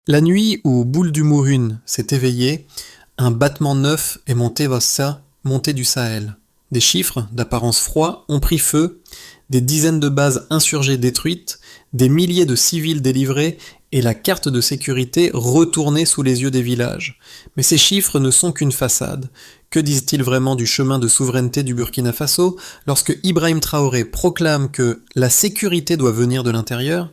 La nuit où Boule du Mouhune s'est éveillé, un battement neuf est monté du Sahel. Des chiffres, d'apparence froid, ont pris feu, des dizaines de bases insurgées détruites, des milliers de civils délivrés et la carte de sécurité retournée sous les yeux des villages. Mais ces chiffres ne sont qu'une façade. Que disent-ils vraiment du chemin de souveraineté du Burkina Faso lorsque Ibrahim Traoré proclame que la sécurité doit venir de l'intérieur?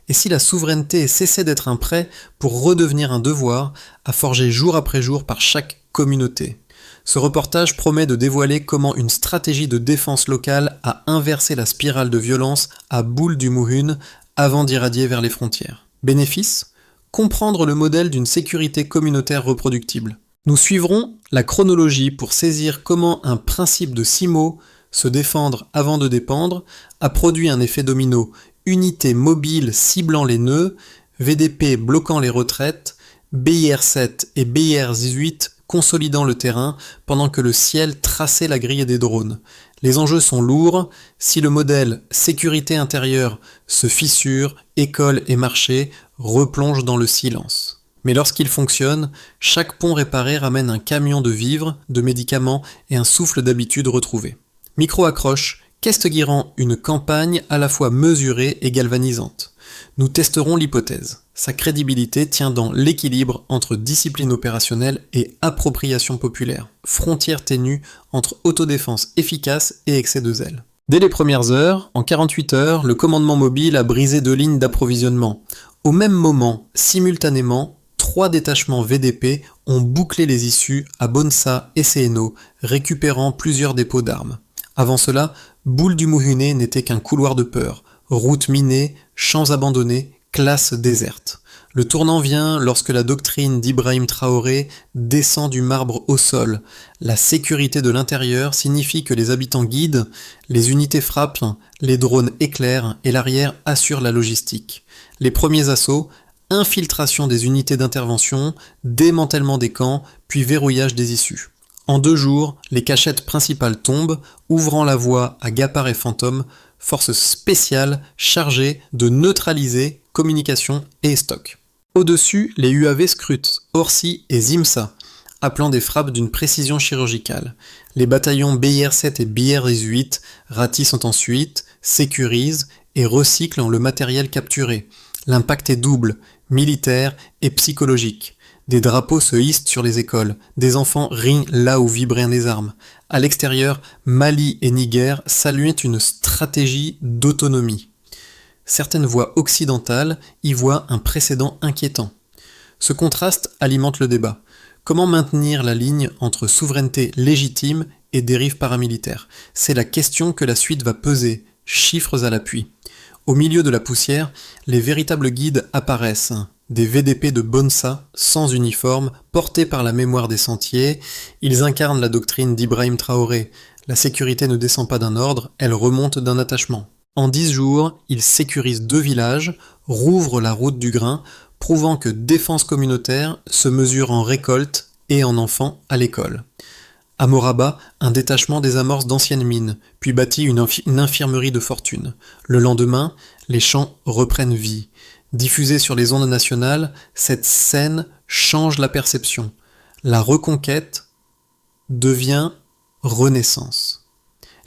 Et si la souveraineté cessait d'être un prêt pour redevenir un devoir à forger jour après jour par chaque communauté? Ce reportage promet de dévoiler comment une stratégie de défense locale a inversé la spirale de violence à Boule du Mouhune avant d'irradier vers les frontières. Bénéfice ? Comprendre le modèle d'une sécurité communautaire reproductible. Nous suivrons la chronologie pour saisir comment un principe de 6 mots, se défendre avant de dépendre, a produit un effet domino: unité mobile ciblant les nœuds, VDP bloquant les retraites, BIR-7 et BIR-18 consolidant le terrain pendant que le ciel traçait la grille des drones. Les enjeux sont lourds. Si le modèle sécurité intérieure se fissure, école et marché replongent dans le silence. Mais lorsqu'il fonctionne, chaque pont réparé ramène un camion de vivres, de médicaments et un souffle d'habitude retrouvé. Micro-accroche, qu'est-ce qui rend une campagne à la fois mesurée et galvanisante? Nous testerons l'hypothèse. Sa crédibilité tient dans l'équilibre entre discipline opérationnelle et appropriation populaire, frontière ténue entre autodéfense efficace et excès de zèle. Dès les premières heures, en 48 heures, le commandement mobile a brisé 2 lignes d'approvisionnement. Au même moment, simultanément, 3 détachements VDP ont bouclé les issues à Bonsa et CNO, récupérant plusieurs dépôts d'armes. Avant cela, Boule du Mouhune n'était qu'un couloir de peur, routes minées, champs abandonnés, classes désertes. Le tournant vient lorsque la doctrine d'Ibrahim Traoré descend du marbre au sol. La sécurité de l'intérieur signifie que les habitants guident, les unités frappent, les drones éclairent et l'arrière assure la logistique. Les premiers assauts, infiltration des unités d'intervention, démantèlement des camps, puis verrouillage des issues. En 2 jours, les cachettes principales tombent, ouvrant la voie à Gapar et Fantôme, forces spéciales chargées de neutraliser communication et stock. Au-dessus, les UAV scrutent Orsi et Zimsa, appelant des frappes d'une précision chirurgicale. Les bataillons BIR-7 et BIR-18 ratissent ensuite, sécurisent et recyclent le matériel capturé. L'impact est double, militaire et psychologique. Des drapeaux se hissent sur les écoles, des enfants rient là où vibraient des armes. À l'extérieur, Mali et Niger saluaient une stratégie d'autonomie. Certaines voix occidentales y voient un précédent inquiétant. Ce contraste alimente le débat. Comment maintenir la ligne entre souveraineté légitime et dérive paramilitaire? C'est la question que la suite va peser, chiffres à l'appui. Au milieu de la poussière, les véritables guides apparaissent. Des VDP de Bonsa, sans uniforme, portés par la mémoire des sentiers. Ils incarnent la doctrine d'Ibrahim Traoré. La sécurité ne descend pas d'un ordre, elle remonte d'un attachement. En 10 jours, ils sécurisent 2 villages, rouvrent la route du grain, prouvant que défense communautaire se mesure en récolte et en enfants à l'école. À Moraba, un détachement désamorce d'anciennes mines, puis bâtit une infirmerie de fortune. Le lendemain, les champs reprennent vie. Diffusée sur les ondes nationales, cette scène change la perception. La reconquête devient renaissance.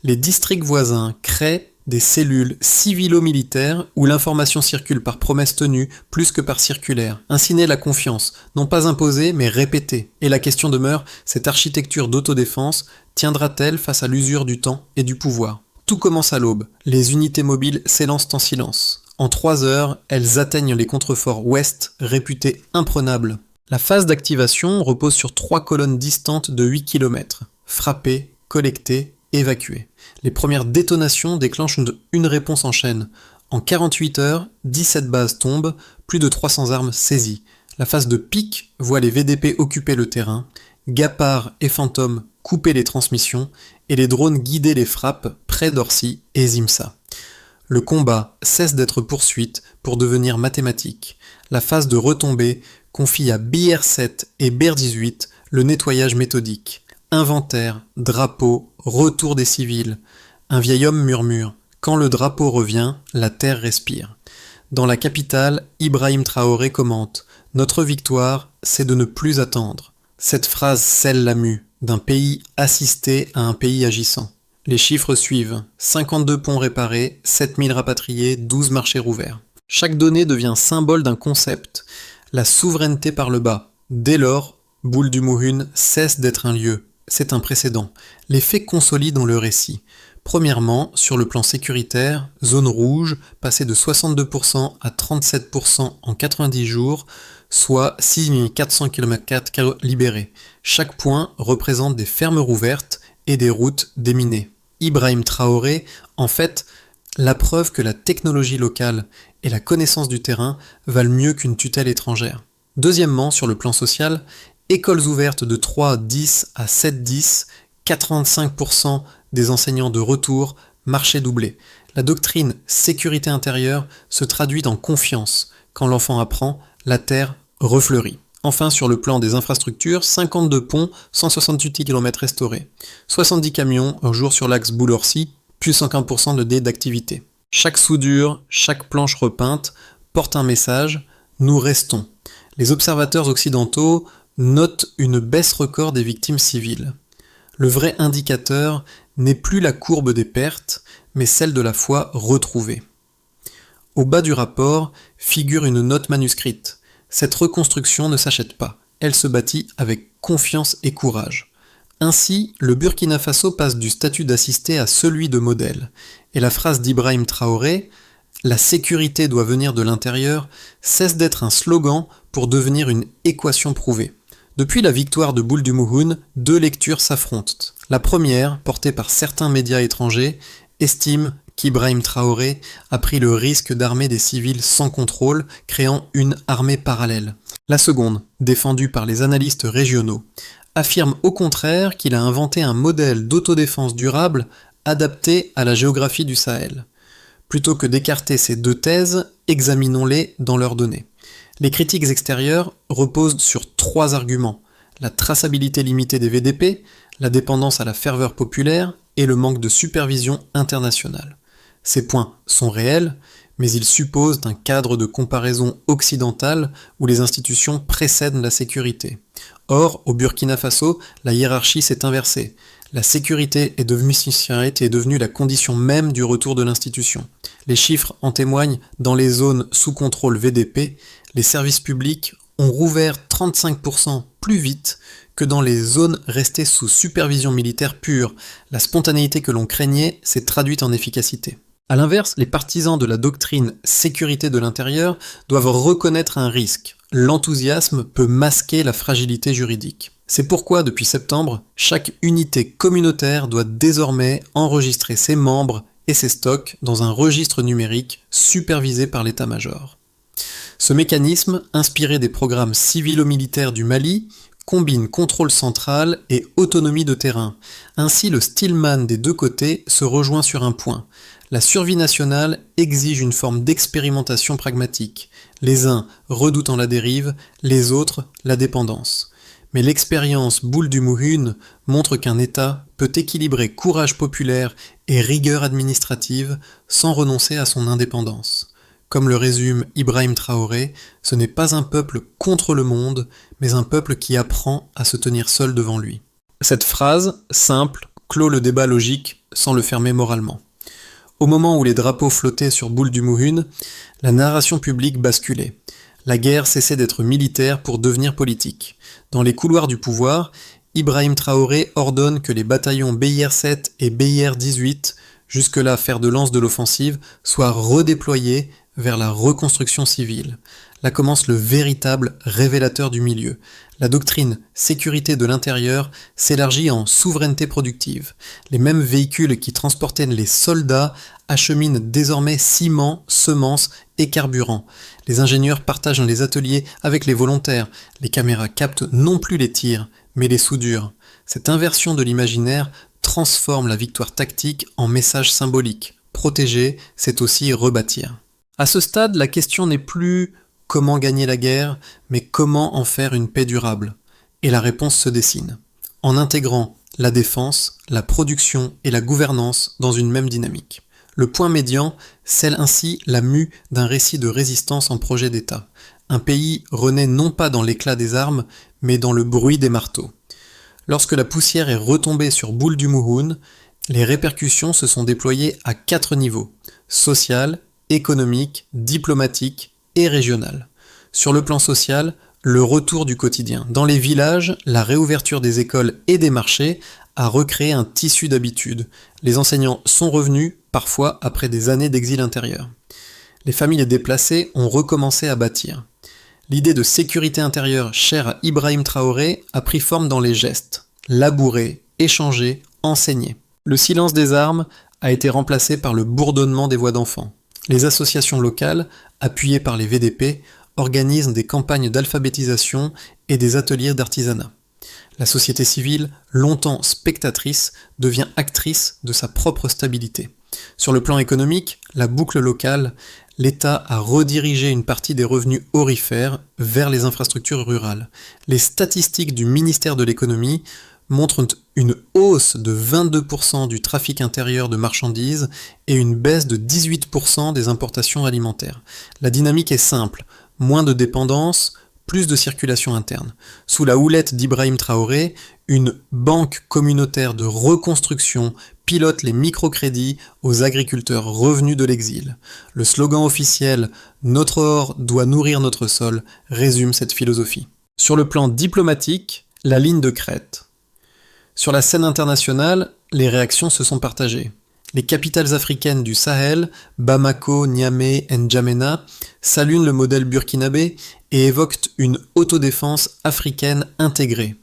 Les districts voisins créent des cellules civilo-militaires où l'information circule par promesse tenue plus que par circulaire. Ainsi naît la confiance, non pas imposée mais répétée. Et la question demeure, cette architecture d'autodéfense tiendra-t-elle face à l'usure du temps et du pouvoir? Tout commence à l'aube. Les unités mobiles s'élancent en silence. En 3 heures, elles atteignent les contreforts ouest, réputés imprenables. La phase d'activation repose sur 3 colonnes distantes de 8 km. Frapper, collecter, évacuer. Les premières détonations déclenchent une réponse en chaîne. En 48 heures, 17 bases tombent, plus de 300 armes saisies. La phase de pic voit les VDP occuper le terrain, Gapar et Fantôme couper les transmissions, et les drones guider les frappes près d'Orsi et Zimsa. Le combat cesse d'être poursuite pour devenir mathématique. La phase de retombée confie à BIR-7 et BIR-18 le nettoyage méthodique. Inventaire, drapeau, retour des civils. Un vieil homme murmure « Quand le drapeau revient, la terre respire ». Dans la capitale, Ibrahim Traoré commente Notre victoire, c'est de ne plus attendre. Cette phrase scelle la mue d'un pays assisté à un pays agissant. Les chiffres suivent. 52 ponts réparés, 7000 rapatriés, 12 marchés rouverts. Chaque donnée devient symbole d'un concept, la souveraineté par le bas. Dès lors, Boule du Mouhune cesse d'être un lieu. C'est un précédent. Les faits consolident le récit. Premièrement, sur le plan sécuritaire, zone rouge, passée de 62% à 37% en 90 jours, soit 6400 km² libérés. Chaque point représente des fermes rouvertes et des routes déminées. Ibrahim Traoré, en fait, la preuve que la technologie locale et la connaissance du terrain valent mieux qu'une tutelle étrangère. Deuxièmement, sur le plan social, écoles ouvertes de 3-10 à 7-10, 85% des enseignants de retour, marché doublé. La doctrine sécurité intérieure se traduit en confiance. Quand l'enfant apprend, la terre refleurit. Enfin, sur le plan des infrastructures, 52 ponts, 168 km restaurés. 70 camions un jour sur l'axe Boule-Orsi, plus 115% de dé d'activité. Chaque soudure, chaque planche repeinte porte un message, nous restons. Les observateurs occidentaux notent une baisse record des victimes civiles. Le vrai indicateur n'est plus la courbe des pertes, mais celle de la foi retrouvée. Au bas du rapport figure une note manuscrite. Cette reconstruction ne s'achète pas, elle se bâtit avec confiance et courage. Ainsi, le Burkina Faso passe du statut d'assisté à celui de modèle. Et la phrase d'Ibrahim Traoré, « La sécurité doit venir de l'intérieur », cesse d'être un slogan pour devenir une équation prouvée. Depuis la victoire de Boule du Mouhune, deux lectures s'affrontent. La première, portée par certains médias étrangers, estime qu'Ibrahim Traoré a pris le risque d'armer des civils sans contrôle, créant une armée parallèle. La seconde, défendue par les analystes régionaux, affirme au contraire qu'il a inventé un modèle d'autodéfense durable adapté à la géographie du Sahel. Plutôt que d'écarter ces deux thèses, examinons-les dans leurs données. Les critiques extérieures reposent sur trois arguments: la traçabilité limitée des VDP, la dépendance à la ferveur populaire et le manque de supervision internationale. Ces points sont réels, mais ils supposent un cadre de comparaison occidental où les institutions précèdent la sécurité. Or, au Burkina Faso, la hiérarchie s'est inversée. La sécurité est devenue la condition même du retour de l'institution. Les chiffres en témoignent. Dans les zones sous contrôle VDP, les services publics ont rouvert 35% plus vite que dans les zones restées sous supervision militaire pure. La spontanéité que l'on craignait s'est traduite en efficacité. A l'inverse, les partisans de la doctrine sécurité de l'intérieur doivent reconnaître un risque. L'enthousiasme peut masquer la fragilité juridique. C'est pourquoi, depuis septembre, chaque unité communautaire doit désormais enregistrer ses membres et ses stocks dans un registre numérique supervisé par l'état-major. Ce mécanisme, inspiré des programmes civilo-militaires du Mali, combine contrôle central et autonomie de terrain. Ainsi, le Stillman des deux côtés se rejoint sur un point. La survie nationale exige une forme d'expérimentation pragmatique. Les uns redoutant la dérive, les autres la dépendance. Mais l'expérience Boule du Mouhune montre qu'un État peut équilibrer courage populaire et rigueur administrative sans renoncer à son indépendance. Comme le résume Ibrahim Traoré, ce n'est pas un peuple contre le monde, mais un peuple qui apprend à se tenir seul devant lui. Cette phrase, simple, clôt le débat logique sans le fermer moralement. Au moment où les drapeaux flottaient sur Boule du Mouhune, la narration publique basculait. La guerre cessait d'être militaire pour devenir politique. Dans les couloirs du pouvoir, Ibrahim Traoré ordonne que les bataillons BIR 7 et BIR 18, jusque-là fer de lance de l'offensive, soient redéployés vers la reconstruction civile. Là commence le véritable révélateur du milieu. La doctrine sécurité de l'intérieur s'élargit en souveraineté productive. Les mêmes véhicules qui transportaient les soldats acheminent désormais ciment, semences et carburant. Les ingénieurs partagent les ateliers avec les volontaires. Les caméras captent non plus les tirs, mais les soudures. Cette inversion de l'imaginaire transforme la victoire tactique en message symbolique. Protéger, c'est aussi rebâtir. À ce stade, la question n'est plus comment gagner la guerre, mais comment en faire une paix durable. Et la réponse se dessine. En intégrant la défense, la production et la gouvernance dans une même dynamique. Le point médian scelle ainsi la mue d'un récit de résistance en projet d'État. un pays renaît non pas dans l'éclat des armes, mais dans le bruit des marteaux. Lorsque la poussière est retombée sur Boule du Mouhoun, les répercussions se sont déployées à 4 niveaux: social, économique, diplomatique et régional. Sur le plan social, le retour du quotidien. Dans les villages, la réouverture des écoles et des marchés a recréé un tissu d'habitude. Les enseignants sont revenus, parfois après des années d'exil intérieur. Les familles déplacées ont recommencé à bâtir. L'idée de sécurité intérieure chère à Ibrahim Traoré a pris forme dans les gestes. Labourer, échanger, enseigner. Le silence des armes a été remplacé par le bourdonnement des voix d'enfants. Les associations locales, appuyées par les VDP, organisent des campagnes d'alphabétisation et des ateliers d'artisanat. La société civile, longtemps spectatrice, devient actrice de sa propre stabilité. Sur le plan économique, la boucle locale, l'État a redirigé une partie des revenus aurifères vers les infrastructures rurales. Les statistiques du ministère de l'économie montrent une hausse de 22% du trafic intérieur de marchandises et une baisse de 18% des importations alimentaires. La dynamique est simple: moins de dépendance, plus de circulation interne. Sous la houlette d'Ibrahim Traoré, une banque communautaire de reconstruction pilote les microcrédits aux agriculteurs revenus de l'exil. Le slogan officiel « Notre or doit nourrir notre sol » résume cette philosophie. Sur le plan diplomatique, la ligne de crête. Sur la scène internationale, les réactions se sont partagées. Les capitales africaines du Sahel, Bamako, Niamey, N'Djamena, saluent le modèle burkinabé et évoquent une autodéfense africaine intégrée.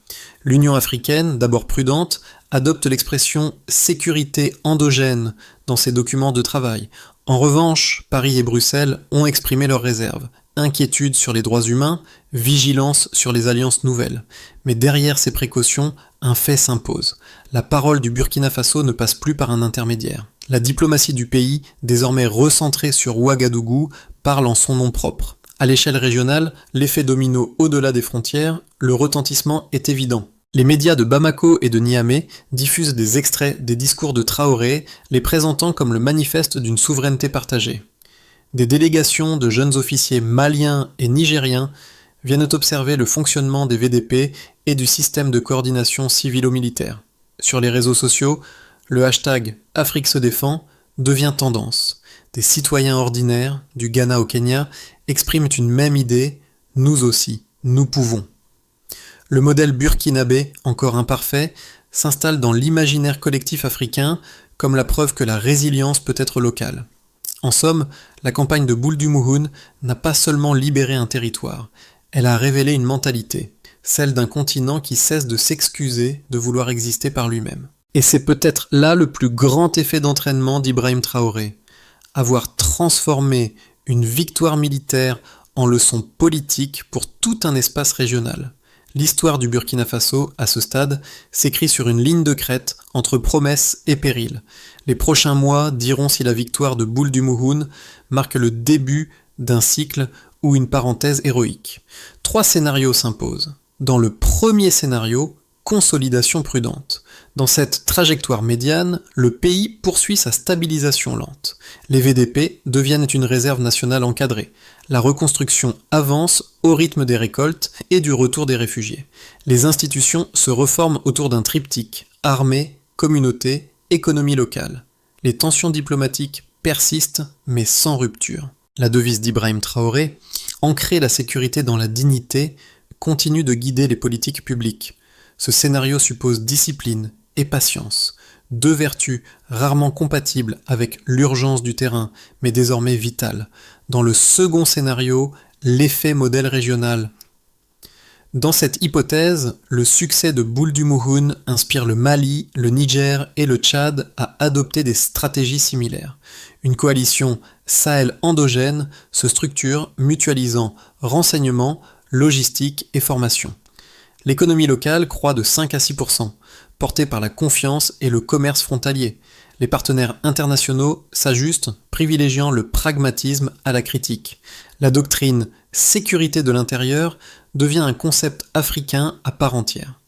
L'Union africaine, d'abord prudente, adopte l'expression « sécurité endogène » dans ses documents de travail. En revanche, Paris et Bruxelles ont exprimé leurs réserves. Inquiétude sur les droits humains, vigilance sur les alliances nouvelles. Mais derrière ces précautions, un fait s'impose. La parole du Burkina Faso ne passe plus par un intermédiaire. La diplomatie du pays, désormais recentrée sur Ouagadougou, parle en son nom propre. À l'échelle régionale, l'effet domino au-delà des frontières, le retentissement est évident. Les médias de Bamako et de Niamey diffusent des extraits des discours de Traoré, les présentant comme le manifeste d'une souveraineté partagée. Des délégations de jeunes officiers maliens et nigériens viennent observer le fonctionnement des VDP et du système de coordination civilo-militaire. Sur les réseaux sociaux, le hashtag Afrique se défend devient tendance. Des citoyens ordinaires, du Ghana au Kenya, expriment une même idée: nous aussi, nous pouvons. Le modèle burkinabé, encore imparfait, s'installe dans l'imaginaire collectif africain comme la preuve que la résilience peut être locale. En somme, la campagne de Boule du Mouhoun n'a pas seulement libéré un territoire, elle a révélé une mentalité, celle d'un continent qui cesse de s'excuser de vouloir exister par lui-même. Et c'est peut-être là le plus grand effet d'entraînement d'Ibrahim Traoré, avoir transformé une victoire militaire en leçon politique pour tout un espace régional. L'histoire du Burkina Faso, à ce stade, s'écrit sur une ligne de crête entre promesses et périls. Les prochains mois diront si la victoire de Boule du Mouhoun marque le début d'un cycle ou une parenthèse héroïque. 3 scénarios s'imposent. Dans le premier scénario, consolidation prudente. Dans cette trajectoire médiane, le pays poursuit sa stabilisation lente. Les VDP deviennent une réserve nationale encadrée. La reconstruction avance au rythme des récoltes et du retour des réfugiés. Les institutions se reforment autour d'un triptyque: armée, communauté, économie locale. Les tensions diplomatiques persistent, mais sans rupture. La devise d'Ibrahim Traoré, ancrer la sécurité dans la dignité, continue de guider les politiques publiques. Ce scénario suppose discipline et patience, 2 vertus rarement compatibles avec l'urgence du terrain, mais désormais vitales. Dans le second scénario, l'effet modèle régional. Dans cette hypothèse, le succès de Boule du Mouhoun inspire le Mali, le Niger et le Tchad à adopter des stratégies similaires. Une coalition Sahel endogène se structure, mutualisant renseignements, logistique et formation. L'économie locale croît de 5 à 6%, portée par la confiance et le commerce frontalier. Les partenaires internationaux s'ajustent, privilégiant le pragmatisme à la critique. La doctrine « sécurité de l'intérieur » devient un concept africain à part entière.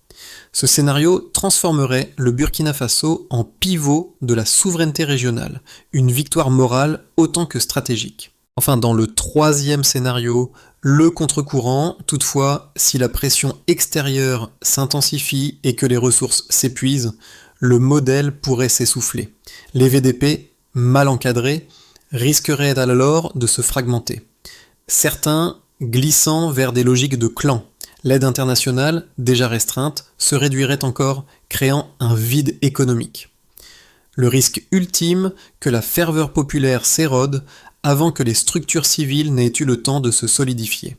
Ce scénario transformerait le Burkina Faso en pivot de la souveraineté régionale, une victoire morale autant que stratégique. Enfin, dans le troisième scénario, le contre-courant, toutefois, si la pression extérieure s'intensifie et que les ressources s'épuisent, le modèle pourrait s'essouffler. Les VDP, mal encadrés, risqueraient alors de se fragmenter. Certains glissant vers des logiques de clan. L'aide internationale, déjà restreinte, se réduirait encore, créant un vide économique. Le risque ultime que la ferveur populaire s'érode avant que les structures civiles n'aient eu le temps de se solidifier.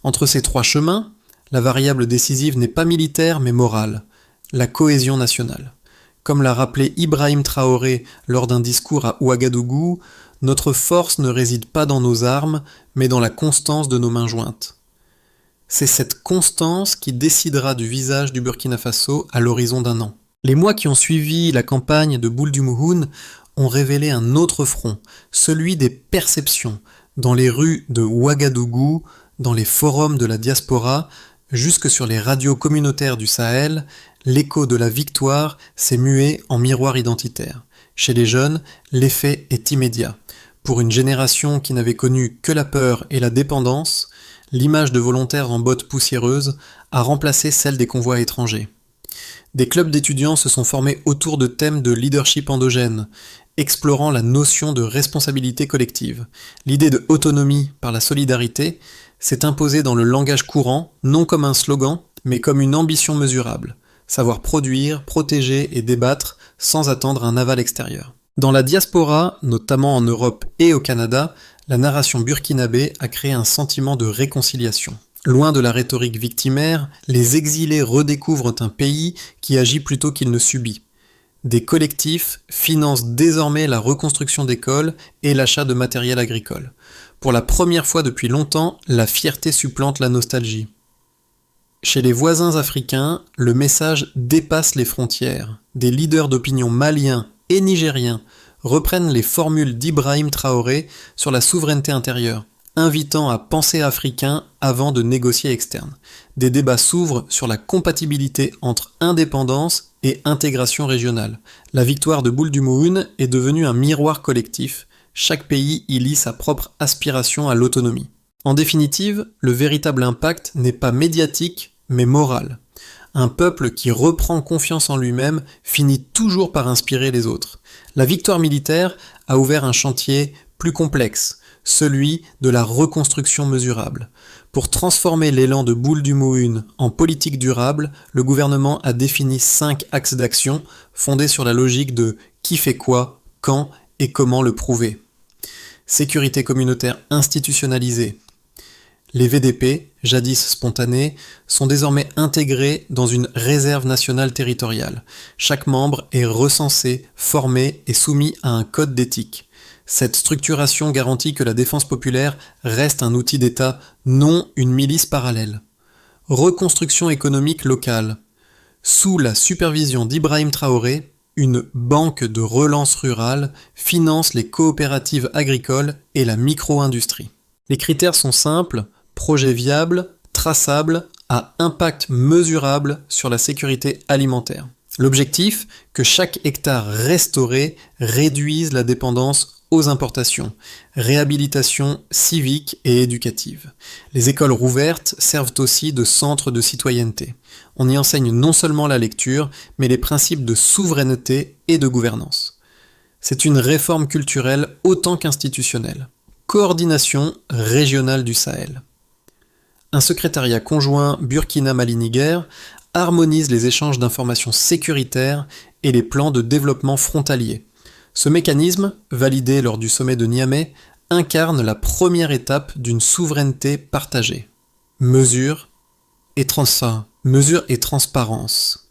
Entre ces trois chemins, la variable décisive n'est pas militaire mais morale, la cohésion nationale. Comme l'a rappelé Ibrahim Traoré lors d'un discours à Ouagadougou, notre force ne réside pas dans nos armes, mais dans la constance de nos mains jointes. C'est cette constance qui décidera du visage du Burkina Faso à l'horizon d'un an. Les mois qui ont suivi la campagne de Boule du Mouhoun ont révélé un autre front, celui des perceptions, dans les rues de Ouagadougou, dans les forums de la diaspora, jusque sur les radios communautaires du Sahel, l'écho de la victoire s'est mué en miroir identitaire. Chez les jeunes, l'effet est immédiat. Pour une génération qui n'avait connu que la peur et la dépendance, l'image de volontaires en bottes poussiéreuses a remplacé celle des convois étrangers. Des clubs d'étudiants se sont formés autour de thèmes de leadership endogène, explorant la notion de responsabilité collective. L'idée de autonomie par la solidarité s'est imposée dans le langage courant, non comme un slogan, mais comme une ambition mesurable. Savoir produire, protéger et débattre sans attendre un aval extérieur. Dans la diaspora, notamment en Europe et au Canada, la narration burkinabé a créé un sentiment de réconciliation. Loin de la rhétorique victimaire, les exilés redécouvrent un pays qui agit plutôt qu'il ne subit. Des collectifs financent désormais la reconstruction d'écoles et l'achat de matériel agricole. Pour la première fois depuis longtemps, la fierté supplante la nostalgie. Chez les voisins africains, le message dépasse les frontières. Des leaders d'opinion maliens et nigériens reprennent les formules d'Ibrahim Traoré sur la souveraineté intérieure, invitant à penser africain avant de négocier externe. Des débats s'ouvrent sur la compatibilité entre indépendance et intégration régionale. La victoire de Boule du Mouhoun est devenue un miroir collectif. Chaque pays y lit sa propre aspiration à l'autonomie. En définitive, le véritable impact n'est pas médiatique, mais moral. Un peuple qui reprend confiance en lui-même finit toujours par inspirer les autres. La victoire militaire a ouvert un chantier plus complexe, celui de la reconstruction mesurable. Pour transformer l'élan de Boule du Mouhoun en politique durable, le gouvernement a défini 5 axes d'action fondés sur la logique de qui fait quoi, quand et comment le prouver. Sécurité communautaire institutionnalisée. Les VDP, jadis spontanés, sont désormais intégrés dans une réserve nationale territoriale. Chaque membre est recensé, formé et soumis à un code d'éthique. Cette structuration garantit que la défense populaire reste un outil d'État, non une milice parallèle. Reconstruction économique locale. Sous la supervision d'Ibrahim Traoré, une banque de relance rurale finance les coopératives agricoles et la micro-industrie. Les critères sont simples, projet viable, traçable, à impact mesurable sur la sécurité alimentaire. L'objectif, que chaque hectare restauré réduise la dépendance aux importations, réhabilitation civique et éducative. Les écoles rouvertes servent aussi de centre de citoyenneté. On y enseigne non seulement la lecture, mais les principes de souveraineté et de gouvernance. C'est une réforme culturelle autant qu'institutionnelle. Coordination régionale du Sahel. Un secrétariat conjoint Burkina-Mali-Niger harmonise les échanges d'informations sécuritaires et les plans de développement frontaliers. Ce mécanisme, validé lors du sommet de Niamey, incarne la première étape d'une souveraineté partagée. Mesure et transparence.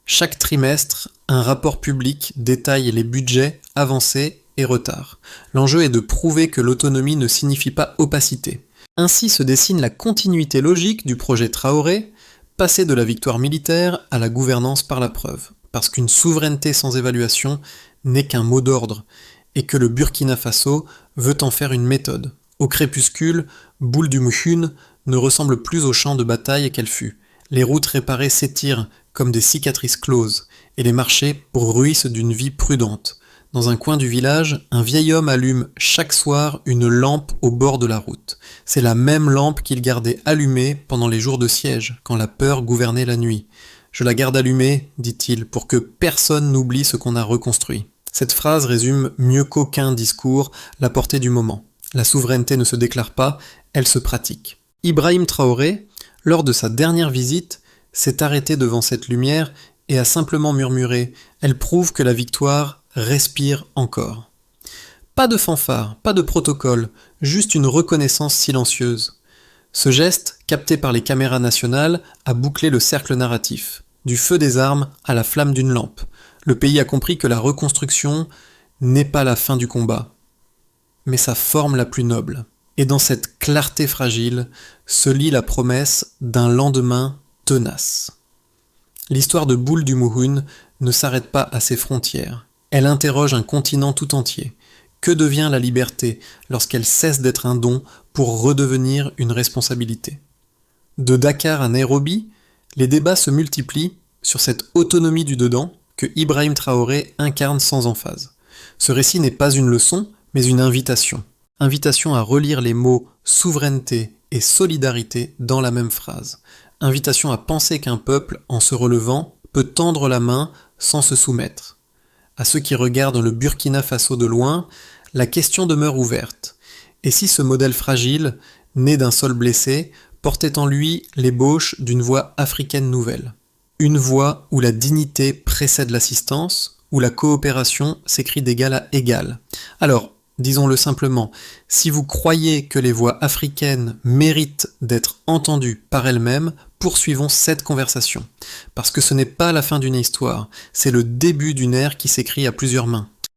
Chaque trimestre, un rapport public détaille les budgets, avancées et retards. L'enjeu est de prouver que l'autonomie ne signifie pas opacité. Ainsi se dessine la continuité logique du projet Traoré, passer de la victoire militaire à la gouvernance par la preuve. Parce qu'une souveraineté sans évaluation n'est qu'un mot d'ordre, et que le Burkina Faso veut en faire une méthode. Au crépuscule, Boule du Mouhoun ne ressemble plus au champ de bataille qu'elle fut. Les routes réparées s'étirent comme des cicatrices closes, et les marchés bruissent d'une vie prudente. Dans un coin du village, un vieil homme allume chaque soir une lampe au bord de la route. C'est la même lampe qu'il gardait allumée pendant les jours de siège, quand la peur gouvernait la nuit. Je la garde allumée, dit-il, pour que personne n'oublie ce qu'on a reconstruit. Cette phrase résume mieux qu'aucun discours la portée du moment. La souveraineté ne se déclare pas, elle se pratique. Ibrahim Traoré, lors de sa dernière visite, s'est arrêté devant cette lumière et a simplement murmuré « Elle prouve que la victoire respire encore ». Pas de fanfare, pas de protocole, juste une reconnaissance silencieuse. Ce geste, capté par les caméras nationales, a bouclé le cercle narratif. Du feu des armes à la flamme d'une lampe. Le pays a compris que la reconstruction n'est pas la fin du combat, mais sa forme la plus noble. Et dans cette clarté fragile se lit la promesse d'un lendemain tenace. L'histoire de Boule du Mouhoun ne s'arrête pas à ses frontières. Elle interroge un continent tout entier. Que devient la liberté lorsqu'elle cesse d'être un don pour redevenir une responsabilité ? De Dakar à Nairobi, les débats se multiplient sur cette autonomie du dedans que Ibrahim Traoré incarne sans emphase. Ce récit n'est pas une leçon, mais une invitation. Invitation à relire les mots souveraineté et solidarité dans la même phrase. Invitation à penser qu'un peuple, en se relevant, peut tendre la main sans se soumettre. À ceux qui regardent le Burkina Faso de loin, la question demeure ouverte. Et si ce modèle fragile, né d'un sol blessé, portait en lui l'ébauche d'une voie africaine nouvelle ? Une voie où la dignité précède l'assistance, où la coopération s'écrit d'égal à égal. Alors, disons-le simplement, si vous croyez que les voix africaines méritent d'être entendues par elles-mêmes, poursuivons cette conversation. Parce que ce n'est pas la fin d'une histoire, c'est le début d'une ère qui s'écrit à plusieurs mains.